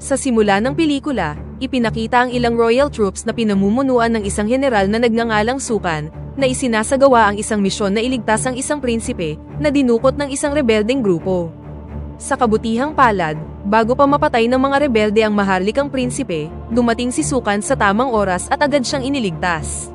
Sa simula ng pelikula, ipinakita ang ilang royal troops na pinamumunuan ng isang general na nagngangalang Sukan, na isinasagawa ang isang misyon na iligtas ang isang prinsipe, na dinukot ng isang rebeldeng grupo. Sa kabutihang palad, bago pa mapatay ng mga rebelde ang maharlikang prinsipe, dumating si Sukan sa tamang oras at agad siyang iniligtas.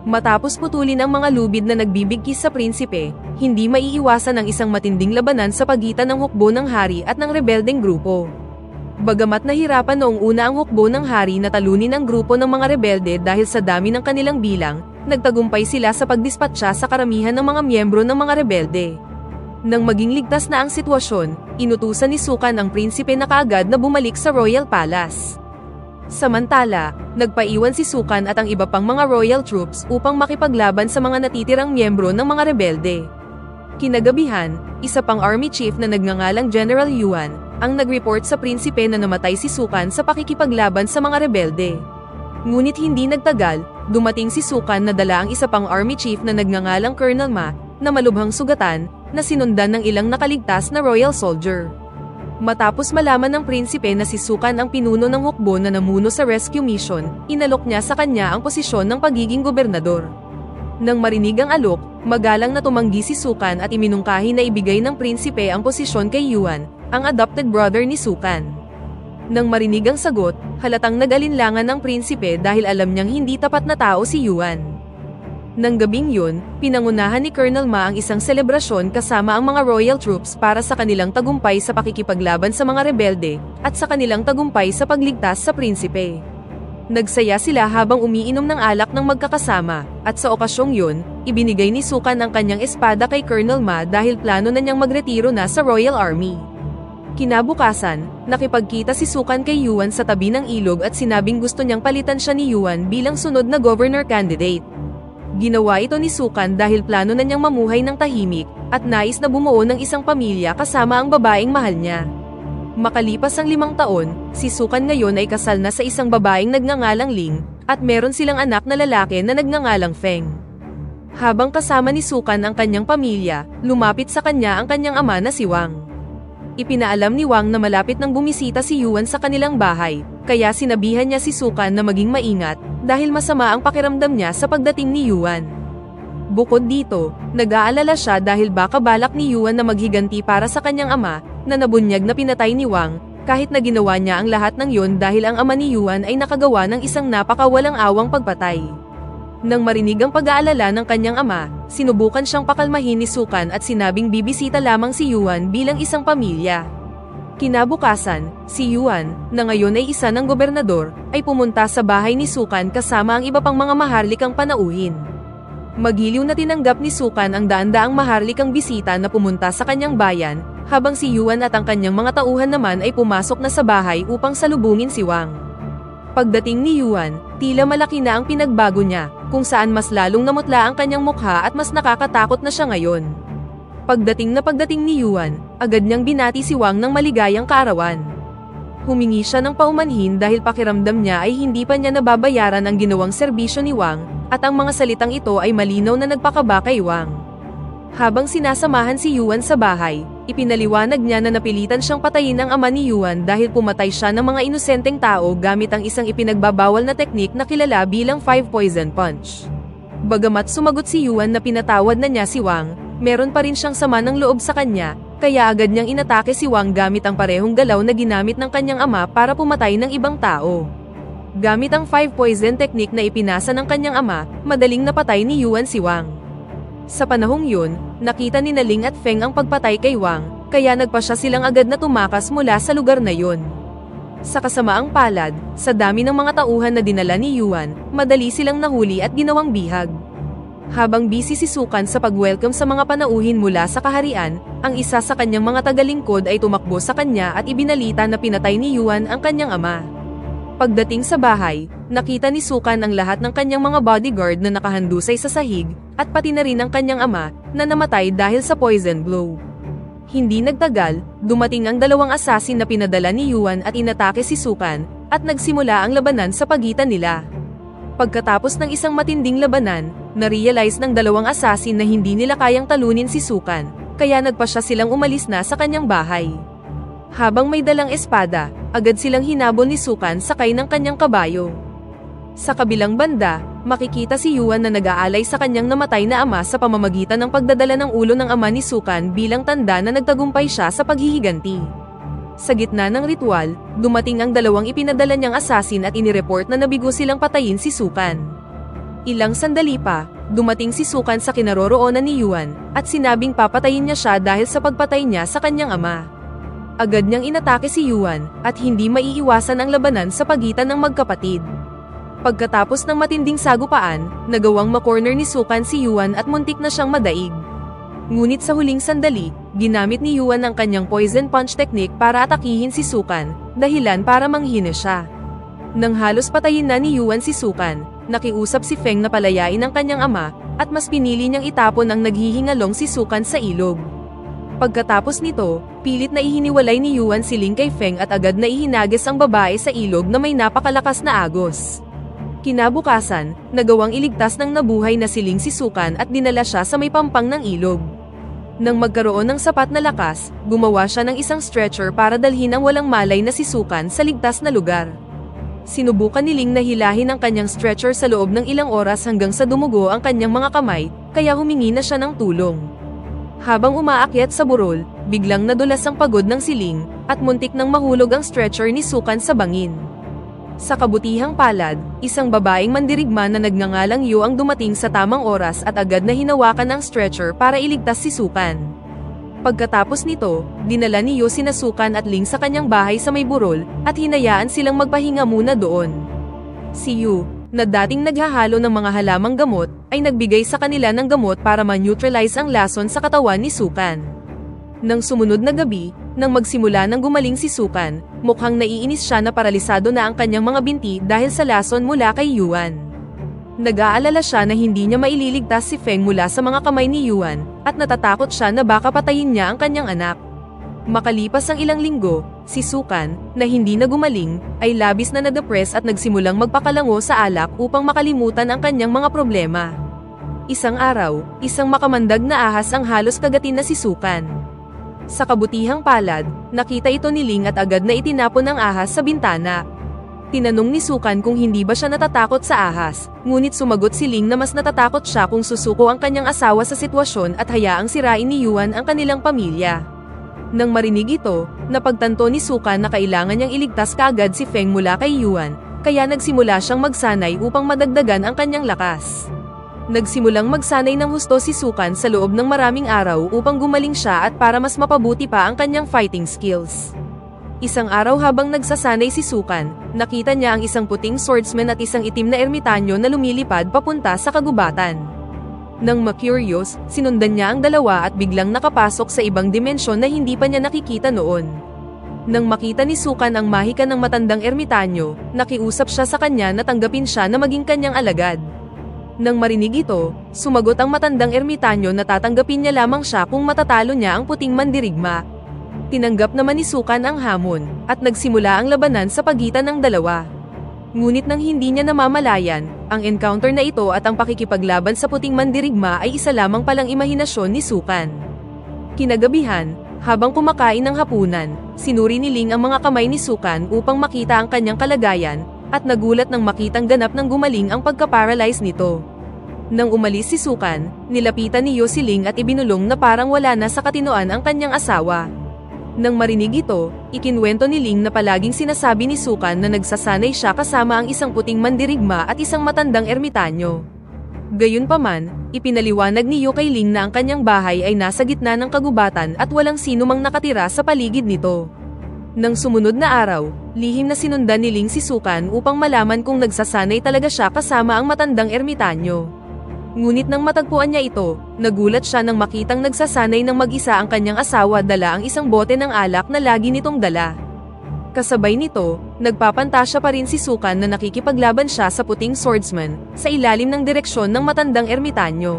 Matapos putulin ang mga lubid na nagbibigkis sa prinsipe, hindi maiiwasan ang isang matinding labanan sa pagitan ng hukbo ng hari at ng rebeldeng grupo. Bagamat nahirapan noong una ang hukbo ng hari na talunin ang grupo ng mga rebelde dahil sa dami ng kanilang bilang, nagtagumpay sila sa pagdispatsa sa karamihan ng mga miyembro ng mga rebelde. Nang maging ligtas na ang sitwasyon, inutusan ni Sukan ang prinsipe na kaagad na bumalik sa Royal Palace. Samantala, nagpaiwan si Sukan at ang iba pang mga royal troops upang makipaglaban sa mga natitirang miyembro ng mga rebelde. Kinagabihan, isa pang army chief na nagngangalang General Yuan, ang nag-report sa prinsipe na namatay si Sukan sa pakikipaglaban sa mga rebelde. Ngunit hindi nagtagal, dumating si Sukan na dala ang isa pang army chief na nagngangalang Colonel Ma, na malubhang sugatan, na sinundan ng ilang nakaligtas na royal soldier. Matapos malaman ng prinsipe na si Sukan ang pinuno ng hukbo na namuno sa rescue mission, inalok niya sa kanya ang posisyon ng pagiging gobernador. Nang marinig ang alok, magalang na tumanggi si Sukan at iminungkahi na ibigay ng prinsipe ang posisyon kay Yuan, ang adopted brother ni Sukan. Nang marinig ang sagot, halatang nag-alinlangan ng prinsipe dahil alam niyang hindi tapat na tao si Yuan. Nang gabing yun, pinangunahan ni Colonel Ma ang isang selebrasyon kasama ang mga royal troops para sa kanilang tagumpay sa pakikipaglaban sa mga rebelde, at sa kanilang tagumpay sa pagligtas sa prinsipe. Nagsaya sila habang umiinom ng alak ng magkakasama, at sa okasyong yun, ibinigay ni Sukan ang kanyang espada kay Colonel Ma dahil plano na niyang magretiro na sa Royal Army. Kinabukasan, nakipagkita si Sukan kay Yuan sa tabi ng ilog at sinabing gusto niyang palitan siya ni Yuan bilang sunod na governor candidate. Ginawa ito ni Sukan dahil plano na niyang mamuhay ng tahimik, at nais na bumuo ng isang pamilya kasama ang babaeng mahal niya. Makalipas ang 5 taon, si Sukan ngayon ay kasal na sa isang babaeng nagngangalang Ling, at meron silang anak na lalaki na nagngangalang Feng. Habang kasama ni Sukan ang kanyang pamilya, lumapit sa kanya ang kanyang ama na si Wang. Ipinaalam ni Wang na malapit nang bumisita si Yuan sa kanilang bahay, kaya sinabihan niya si Sukan na maging maingat, dahil masama ang pakiramdam niya sa pagdating ni Yuan. Bukod dito, nag-aalala siya dahil baka balak ni Yuan na maghiganti para sa kanyang ama, na nabunyag na pinatay ni Wang, kahit na ginawa niya ang lahat ng yon dahil ang ama ni Yuan ay nakagawa ng isang napakawalang awang pagpatay. Nang marinig ang pag-aalala ng kanyang ama, sinubukan siyang pakalmahin ni Sukan at sinabing bibisita lamang si Yuan bilang isang pamilya. Kinabukasan, si Yuan, na ngayon ay isa ng gobernador, ay pumunta sa bahay ni Sukan kasama ang iba pang mga maharlikang panauhin. Magiliw na tinanggap ni Sukan ang daan-daang maharlikang bisita na pumunta sa kanyang bayan, habang si Yuan at ang kanyang mga tauhan naman ay pumasok na sa bahay upang salubungin si Wang. Pagdating ni Yuan, tila malaki na ang pinagbago niya, kung saan mas lalong namutla ang kanyang mukha at mas nakakatakot na siya ngayon. Pagdating ni Yuan, agad niyang binati si Wang ng maligayang kaarawan. Humingi siya ng paumanhin dahil pakiramdam niya ay hindi pa niya nababayaran ang ginawang serbisyo ni Wang, at ang mga salitang ito ay malinaw na nagpakaba kay Wang. Habang sinasamahan si Yuan sa bahay, ipinaliwanag niya na napilitan siyang patayin ang ama ni Yuan dahil pumatay siya ng mga inosenteng tao gamit ang isang ipinagbabawal na teknik na kilala bilang 5 poison punch. Bagamat sumagot si Yuan na pinatawad na niya si Wang, meron pa rin siyang sama ng loob sa kanya, kaya agad niyang inatake si Wang gamit ang parehong galaw na ginamit ng kanyang ama para pumatay ng ibang tao. Gamit ang 5 poison technique na ipinasa ng kanyang ama, madaling napatay ni Yuan si Wang. Sa panahong yun, nakita ni Ling at Feng ang pagpatay kay Wang, kaya nagpasya silang agad na tumakas mula sa lugar na yun. Sa kasamaang palad, sa dami ng mga tauhan na dinala ni Yuan, madali silang nahuli at ginawang bihag. Habang busy si Sukan sa pag-welcome sa mga panauhin mula sa kaharian, ang isa sa kanyang mga tagalingkod ay tumakbo sa kanya at ibinalita na pinatay ni Yuan ang kanyang ama. Pagdating sa bahay, nakita ni Sukan ang lahat ng kanyang mga bodyguard na nakahandusay sa sahig, at pati na rin ang kanyang ama, na namatay dahil sa poison blow. Hindi nagtagal, dumating ang 2 assassin na pinadala ni Yuan at inatake si Sukan, at nagsimula ang labanan sa pagitan nila. Pagkatapos ng isang matinding labanan, na-realize ng 2 assassin na hindi nila kayang talunin si Sukan, kaya nagpasya silang umalis na sa kanyang bahay. Habang may dalang espada, agad silang hinabol ni Sukan sakay ng kanyang kabayo. Sa kabilang banda, makikita si Yuan na nag-aalay sa kanyang namatay na ama sa pamamagitan ng pagdadala ng ulo ng ama ni Sukan bilang tanda na nagtagumpay siya sa paghihiganti. Sa gitna ng ritual, dumating ang dalawang ipinadala niyang assassin at inireport na nabigo silang patayin si Sukan. Ilang sandali pa, dumating si Sukan sa kinaroroonan ni Yuan, at sinabing papatayin niya siya dahil sa pagpatay niya sa kanyang ama. Agad niyang inatake si Yuan, at hindi maiiwasan ang labanan sa pagitan ng magkapatid. Pagkatapos ng matinding sagupaan, nagawang makorner ni Sukan si Yuan at muntik na siyang madaig. Ngunit sa huling sandali, ginamit ni Yuan ang kanyang poison punch technique para atakihin si Sukan, dahilan para manghina siya. Nang halos patayin na ni Yuan si Sukan, nakiusap si Feng na palayain ang kanyang ama, at mas pinili niyang itapon ang naghihingalong si Sukan sa ilog. Pagkatapos nito, pilit na ihiniwalay ni Yuan si Ling kay Feng at agad na ihinagis ang babae sa ilog na may napakalakas na agos. Kinabukasan, nagawang iligtas ng nabuhay na si Ling si Sukan at dinala siya sa may pampang ng ilog. Nang magkaroon ng sapat na lakas, gumawa siya ng isang stretcher para dalhin ang walang malay na si Sukan sa ligtas na lugar. Sinubukan ni Ling na hilahin ang kanyang stretcher sa loob ng ilang oras hanggang sa dumugo ang kanyang mga kamay, kaya humingi na siya ng tulong. Habang umaakyat sa burol, biglang nadulas ang pagod ng si Ling, at muntik nang mahulog ang stretcher ni Sukan sa bangin. Sa kabutihang palad, isang babaeng mandirigma na nagngangalang Yu ang dumating sa tamang oras at agad na hinawakan ang stretcher para iligtas si Sukan. Pagkatapos nito, dinala ni Yu sina Sukan at Ling sa kanyang bahay sa may burol, at hinayaan silang magpahinga muna doon. Si Yu, na dating naghahalo ng mga halamang gamot, ay nagbigay sa kanila ng gamot para ma-neutralize ang lason sa katawan ni Sukan. Nang sumunod na gabi, nang magsimula ng gumaling si Sukan, mukhang naiinis siya na paralisado na ang kanyang mga binti dahil sa lason mula kay Yuan. Nag-aalala siya na hindi niya maililigtas si Feng mula sa mga kamay ni Yuan, at natatakot siya na baka patayin niya ang kanyang anak. Makalipas ang ilang linggo, si Sukan, na hindi na gumaling, ay labis na na-depress at nagsimulang magpakalango sa alak upang makalimutan ang kanyang mga problema. Isang araw, isang makamandag na ahas ang halos kagatin na si Sukan. Sa kabutihang palad, nakita ito ni Ling at agad na itinapon ang ahas sa bintana. Tinanong ni Sukan kung hindi ba siya natatakot sa ahas, ngunit sumagot si Ling na mas natatakot siya kung susuko ang kanyang asawa sa sitwasyon at hayaang sirain ni Yuan ang kanilang pamilya. Nang marinig ito, napagtanto ni Sukan na kailangan niyang iligtas kaagad si Feng mula kay Yuan, kaya nagsimula siyang magsanay upang madagdagan ang kanyang lakas. Nagsimulang magsanay ng husto si Sukan sa loob ng maraming araw upang gumaling siya at para mas mapabuti pa ang kanyang fighting skills. Isang araw habang nagsasanay si Sukan, nakita niya ang isang puting swordsman at isang itim na ermitanyo na lumilipad papunta sa kagubatan. Nang ma-curious, sinundan niya ang dalawa at biglang nakapasok sa ibang dimensyon na hindi pa niya nakikita noon. Nang makita ni Sukan ang mahika ng matandang ermitanyo, nakiusap siya sa kanya na tanggapin siya na maging kanyang alagad. Nang marinig ito, sumagot ang matandang ermitanyo na tatanggapin niya lamang siya kung matatalo niya ang puting mandirigma. Tinanggap naman ni Sukan ang hamon, at nagsimula ang labanan sa pagitan ng dalawa. Ngunit nang hindi niya namamalayan, ang encounter na ito at ang pakikipaglaban sa puting mandirigma ay isa lamang palang imahinasyon ni Sukan. Kinagabihan, habang kumakain ng hapunan, sinuri ni Ling ang mga kamay ni Sukan upang makita ang kanyang kalagayan, at nagulat nang makitang ganap ng gumaling ang pagka-paralyze nito. Nang umalis si Sukan, nilapitan ni Yu si Ling at ibinulong na parang wala na sa katinoan ang kanyang asawa. Nang marinig ito, ikinwento ni Ling na palaging sinasabi ni Sukan na nagsasanay siya kasama ang isang puting mandirigma at isang matandang ermitanyo. Gayunpaman, ipinaliwanag ni Yu kay Ling na ang kanyang bahay ay nasa gitna ng kagubatan at walang sino mang nakatira sa paligid nito. Nang sumunod na araw, lihim na sinundan ni Ling si Sukan upang malaman kung nagsasanay talaga siya kasama ang matandang ermitanyo. Ngunit nang matagpuan niya ito, nagulat siya nang makitang nagsasanay ng mag-isa ang kanyang asawa dala ang isang bote ng alak na lagi nitong dala. Kasabay nito, nagpapantasya pa rin si Sukan na nakikipaglaban siya sa puting swordsman, sa ilalim ng direksyon ng matandang ermitanyo.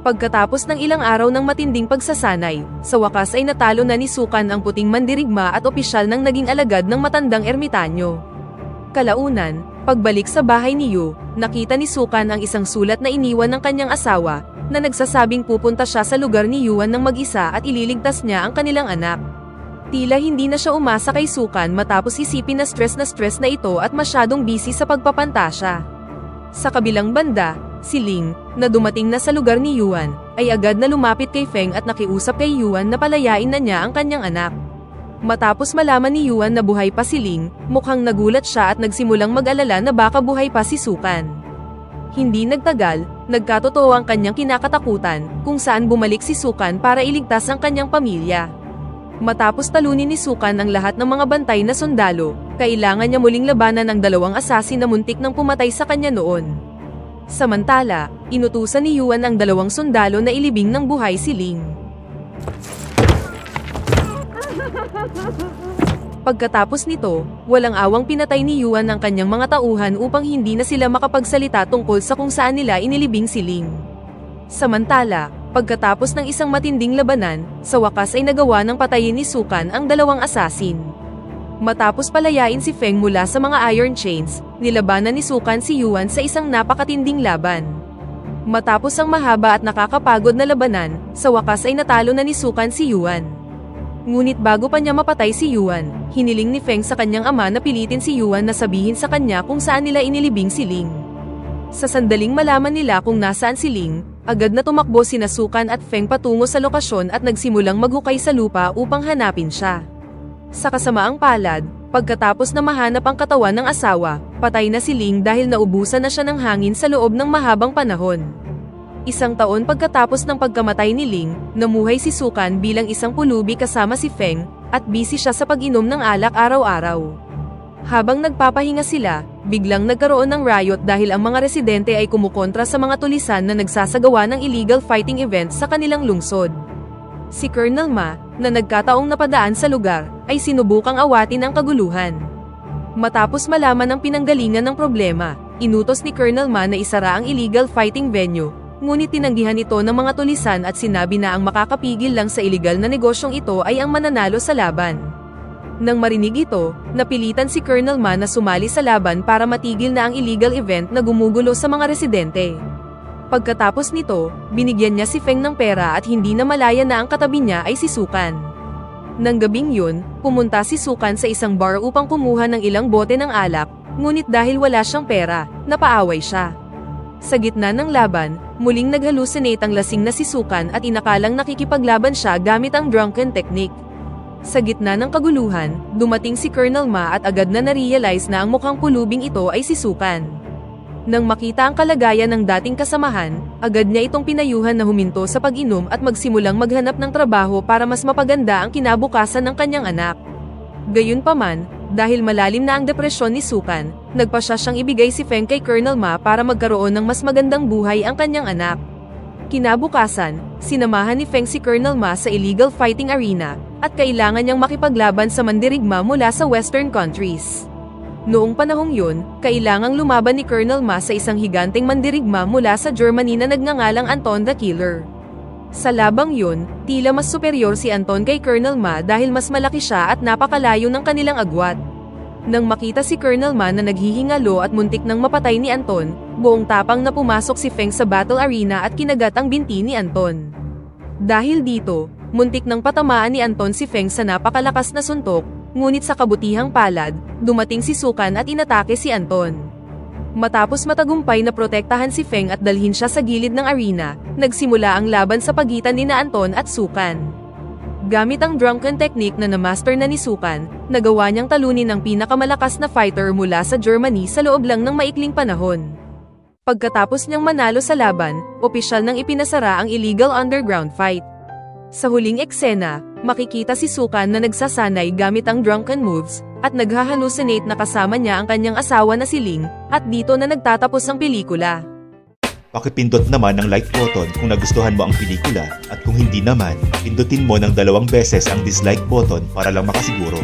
Pagkatapos ng ilang araw ng matinding pagsasanay, sa wakas ay natalo na ni Sukan ang puting mandirigma at opisyal nang naging alagad ng matandang ermitanyo. Kalaunan, pagbalik sa bahay ni Yu, nakita ni Sukan ang isang sulat na iniwan ng kanyang asawa, na nagsasabing pupunta siya sa lugar ni Yuan ng mag-isa at ililigtas niya ang kanilang anak. Tila hindi na siya umasa kay Sukan matapos isipin na stress na ito at masyadong busy sa pagpapantasya. Sa kabilang banda, si Ling, na dumating na sa lugar ni Yuan, ay agad na lumapit kay Feng at nakiusap kay Yuan na palayain na niya ang kanyang anak. Matapos malaman ni Yuan na buhay pa si Ling, mukhang nagulat siya at nagsimulang mag-alala na baka buhay pa si Sukan. Hindi nagtagal, nagkatotoo ang kanyang kinakatakutan, kung saan bumalik si Sukan para iligtas ang kanyang pamilya. Matapos talunin ni Sukan ang lahat ng mga bantay na sundalo, kailangan niya muling labanan ang dalawang asasin na muntik nang pumatay sa kanya noon. Samantala, inutusan ni Yuan ang dalawang sundalo na ilibing ng buhay si Ling. Pagkatapos nito, walang awang pinatay ni Yuan ang kanyang mga tauhan upang hindi na sila makapagsalita tungkol sa kung saan nila inilibing si Ling. Samantala, pagkatapos ng isang matinding labanan, sa wakas ay nagawa ng patayin ni Sukan ang dalawang asasin. Matapos palayain si Feng mula sa mga iron chains, nilabanan ni Sukan si Yuan sa isang napakatinding laban. Matapos ang mahaba at nakakapagod na labanan, sa wakas ay natalo na ni Sukan si Yuan. Ngunit bago pa niya mapatay si Yuan, hiniling ni Feng sa kanyang ama na pilitin si Yuan na sabihin sa kanya kung saan nila inilibing si Ling. Sa sandaling malaman nila kung nasaan si Ling, agad na tumakbo sina Sukan at Feng patungo sa lokasyon at nagsimulang maghukay sa lupa upang hanapin siya. Sa kasamaang palad, pagkatapos na mahanap ang katawan ng asawa, patay na si Ling dahil naubusan na siya ng hangin sa loob ng mahabang panahon. Isang taon pagkatapos ng pagkamatay ni Ling, namuhay si Sukan bilang isang pulubi kasama si Feng, at busy siya sa pag-inom ng alak araw-araw. Habang nagpapahinga sila, biglang nagkaroon ng riot dahil ang mga residente ay kumukontra sa mga tulisan na nagsasagawa ng illegal fighting events sa kanilang lungsod. Si Colonel Ma, na nagkataong napadaan sa lugar, ay sinubukang awatin ang kaguluhan. Matapos malaman ang pinanggalingan ng problema, inutos ni Colonel Ma na isara ang illegal fighting venue, ngunit tinanggihan ito ng mga tulisan at sinabi na ang makakapigil lang sa illegal na negosyong ito ay ang mananalo sa laban. Nang marinig ito, napilitan si Colonel Ma na sumali sa laban para matigil na ang illegal event na gumugulo sa mga residente. Pagkatapos nito, binigyan niya si Feng ng pera at hindi na malaya na ang katabi niya ay si Sukan. Nang gabing yun, pumunta si Sukan sa isang bar upang kumuha ng ilang bote ng alak, ngunit dahil wala siyang pera, napaaway siya. Sa gitna ng laban, muling naghalusinate ang lasing na si Sukan at inakalang nakikipaglaban siya gamit ang drunken technique. Sa gitna ng kaguluhan, dumating si Colonel Ma at agad na narealize na ang mukhang pulubing ito ay si Sukan. Nang makita ang kalagayan ng dating kasamahan, agad niya itong pinayuhan na huminto sa pag-inom at magsimulang maghanap ng trabaho para mas mapaganda ang kinabukasan ng kanyang anak. Gayunpaman, dahil malalim na ang depresyon ni Sukan, nagpa siyang ibigay si Feng kay Colonel Ma para magkaroon ng mas magandang buhay ang kanyang anak. Kinabukasan, sinamahan ni Feng si Colonel Ma sa illegal fighting arena, at kailangan niyang makipaglaban sa mandirigma mula sa western countries. Noong panahong yun, kailangang lumaban ni Colonel Ma sa isang higanteng mandirigma mula sa Germany na nagngangalang Anton the Killer. Sa labang yun, tila mas superior si Anton kay Colonel Ma dahil mas malaki siya at napakalayo ng kanilang agwat. Nang makita si Colonel Ma na naghihingalo at muntik nang mapatay ni Anton, buong tapang na pumasok si Feng sa battle arena at kinagat ang binti ni Anton. Dahil dito, muntik nang patamaan ni Anton si Feng sa napakalakas na suntok, ngunit sa kabutihang palad, dumating si Sukan at inatake si Anton. Matapos matagumpay na protektahan si Feng at dalhin siya sa gilid ng arena, nagsimula ang laban sa pagitan nina Anton at Sukan. Gamit ang drunken technique na na-master na ni Sukan, nagawa niyang talunin ang pinakamalakas na fighter mula sa Germany sa loob lang ng maikling panahon. Pagkatapos niyang manalo sa laban, opisyal nang ipinasara ang illegal underground fight. Sa huling eksena, makikita si Sukan na nagsasanay gamit ang drunken moves, at naghahalucinate na kasama niya ang kanyang asawa na si Ling, at dito na nagtatapos ang pelikula. Pakipindot naman ang like button kung nagustuhan mo ang pelikula, at kung hindi naman, pindutin mo ng 2 beses ang dislike button para lang makasiguro.